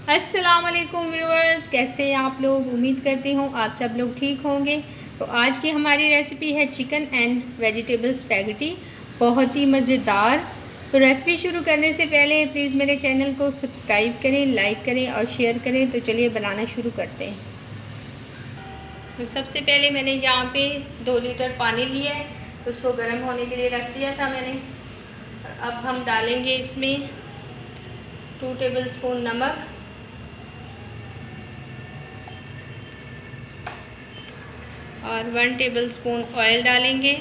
अस्सलाम वालेकुम व्यूअर्स, कैसे हैं आप लोग। उम्मीद करती हूँ आप सब लोग ठीक होंगे। तो आज की हमारी रेसिपी है चिकन एंड वेजिटेबल स्पैगेटी, बहुत ही मज़ेदार। तो रेसिपी शुरू करने से पहले प्लीज़ मेरे चैनल को सब्सक्राइब करें, लाइक करें और शेयर करें। तो चलिए बनाना शुरू करते हैं। तो सबसे पहले मैंने यहाँ पे 2 लीटर पानी लिया है, उसको गर्म होने के लिए रख दिया था मैंने। अब हम डालेंगे इसमें 2 टेबलस्पून नमक और 1 टेबलस्पून ऑयल डालेंगे।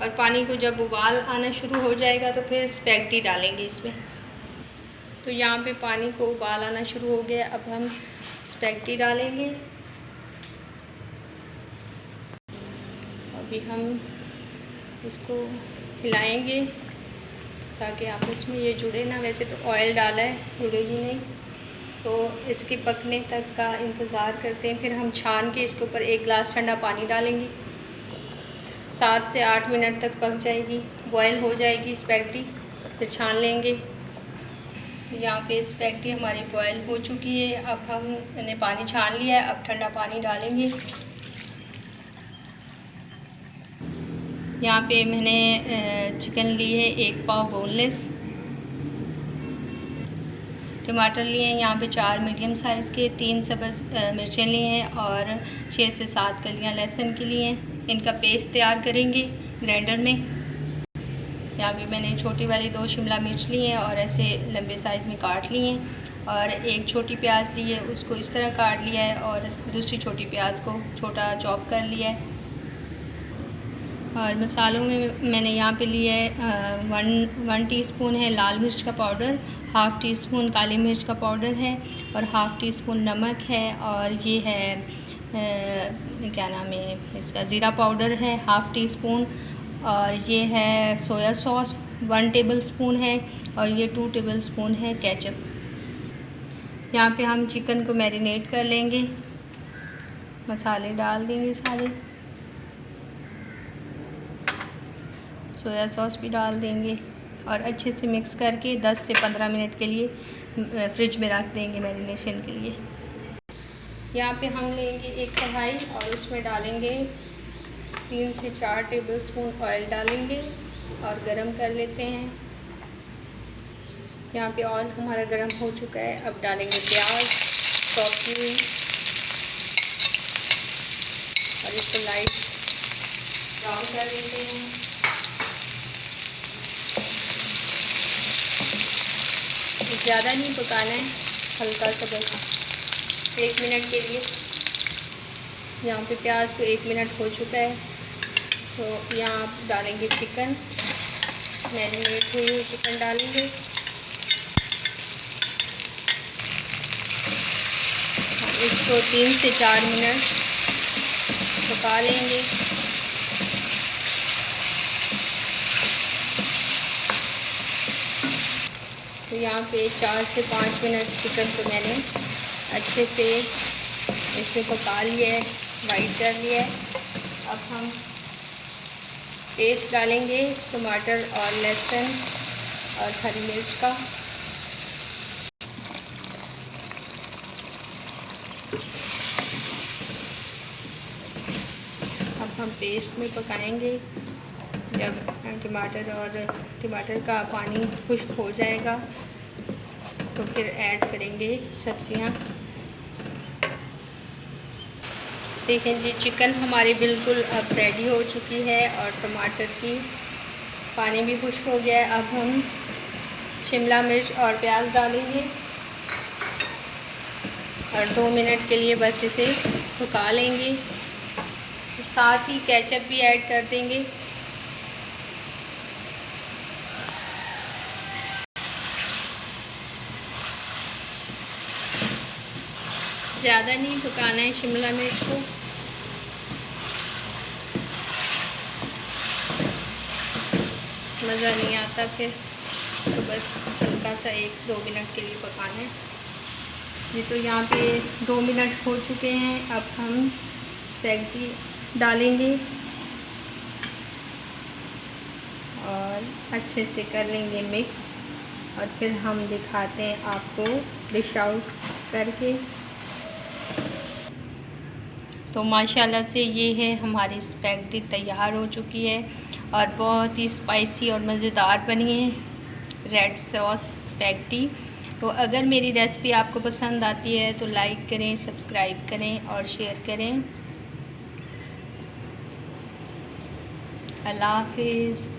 और पानी को जब उबाल आना शुरू हो जाएगा तो फिर स्पैगेटी डालेंगे इसमें। तो यहाँ पे पानी को उबाल आना शुरू हो गया, अब हम स्पैगेटी डालेंगे। अभी हम इसको हिलाएंगे ताकि आपस में ये जुड़े ना। वैसे तो ऑयल डाला है, जुड़ेगी नहीं। तो इसके पकने तक का इंतज़ार करते हैं। फिर हम छान के इसके ऊपर 1 गिलास ठंडा पानी डालेंगे। 7 से 8 मिनट तक पक जाएगी, बॉयल हो जाएगी स्पैगेटी, फिर छान लेंगे। यहाँ पे स्पैगेटी हमारी बॉयल हो चुकी है। अब हमने पानी छान लिया है, अब ठंडा पानी डालेंगे। यहाँ पे मैंने चिकन ली है 1 पाव बोनलेस। टमाटर लिए हैं यहाँ पे 4 मीडियम साइज़ के, 3 सब्ज़ मिर्चें लिए हैं और 6 से 7 कलियाँ लहसुन की लिए हैं। इनका पेस्ट तैयार करेंगे ग्राइंडर में। यहाँ पे मैंने छोटी वाली 2 शिमला मिर्च ली हैं और ऐसे लंबे साइज़ में काट लिए हैं। और 1 छोटी प्याज ली है, उसको इस तरह काट लिया है और दूसरी छोटी प्याज को छोटा चॉप कर लिया है। और मसालों में मैंने यहाँ पे लिया है 1 टीस्पून है लाल मिर्च का पाउडर, 1/2 टीस्पून काली मिर्च का पाउडर है और 1/2 टीस्पून नमक है। और ये है क्या नाम है इसका, ज़ीरा पाउडर है 1/2 टीस्पून। और ये है सोया सॉस 1 टेबलस्पून है और ये 2 टेबलस्पून है केचप। यहाँ पे हम चिकन को मैरिनेट कर लेंगे, मसाले डाल देंगे सारे, सोया सॉस भी डाल देंगे और अच्छे से मिक्स करके 10 से 15 मिनट के लिए फ्रिज में रख देंगे मैरिनेशन के लिए। यहाँ पे हम लेंगे एक कढ़ाई और उसमें डालेंगे 3 से 4 टेबलस्पून ऑयल डालेंगे और गरम कर लेते हैं। यहाँ पे ऑयल हमारा गरम हो चुका है, अब डालेंगे प्याज चॉप की हुई और इसको लाइट ब्राउन कर लेते हैं। ज़्यादा नहीं पकाना है, हल्का सा बस 1 मिनट के लिए। यहाँ पे प्याज को 1 मिनट हो चुका है, तो यहाँ आप डालेंगे चिकन, मैरिनेट हुई हुई चिकन डालेंगे। इसको 3 से 4 मिनट पका लेंगे। तो यहाँ पे 4 से 5 मिनट चिकन को मैंने अच्छे से इसमें पका लिया है, वाइट कर लिया है। अब हम पेस्ट डालेंगे टमाटर और लहसुन और हरी मिर्च का। अब हम पेस्ट में पकाएंगे। जब टमाटर का पानी खुश्क हो जाएगा तो फिर ऐड करेंगे सब्जियां। देखें जी, चिकन हमारी बिल्कुल अब रेडी हो चुकी है और टमाटर की पानी भी खुश्क हो गया है। अब हम शिमला मिर्च और प्याज डालेंगे और 2 मिनट के लिए बस इसे पका लेंगे। साथ ही केचप भी ऐड कर देंगे। ज़्यादा नहीं पकाना है शिमला मिर्च को। मज़ा नहीं आता फिर, इसको बस हल्का सा 1-2 मिनट के लिए पकाना है। ये तो यहाँ पे 2 मिनट हो चुके हैं। अब हम स्पैगेटी डालेंगे और अच्छे से कर लेंगे मिक्स और फिर हम दिखाते हैं आपको डिश आउट करके। तो माशाल्लाह से ये है हमारी स्पैगेटी तैयार हो चुकी है और बहुत ही स्पाइसी और मज़ेदार बनी है रेड सॉस स्पैगेटी। तो अगर मेरी रेसिपी आपको पसंद आती है तो लाइक करें, सब्सक्राइब करें और शेयर करें। अल्लाह हाफिज़।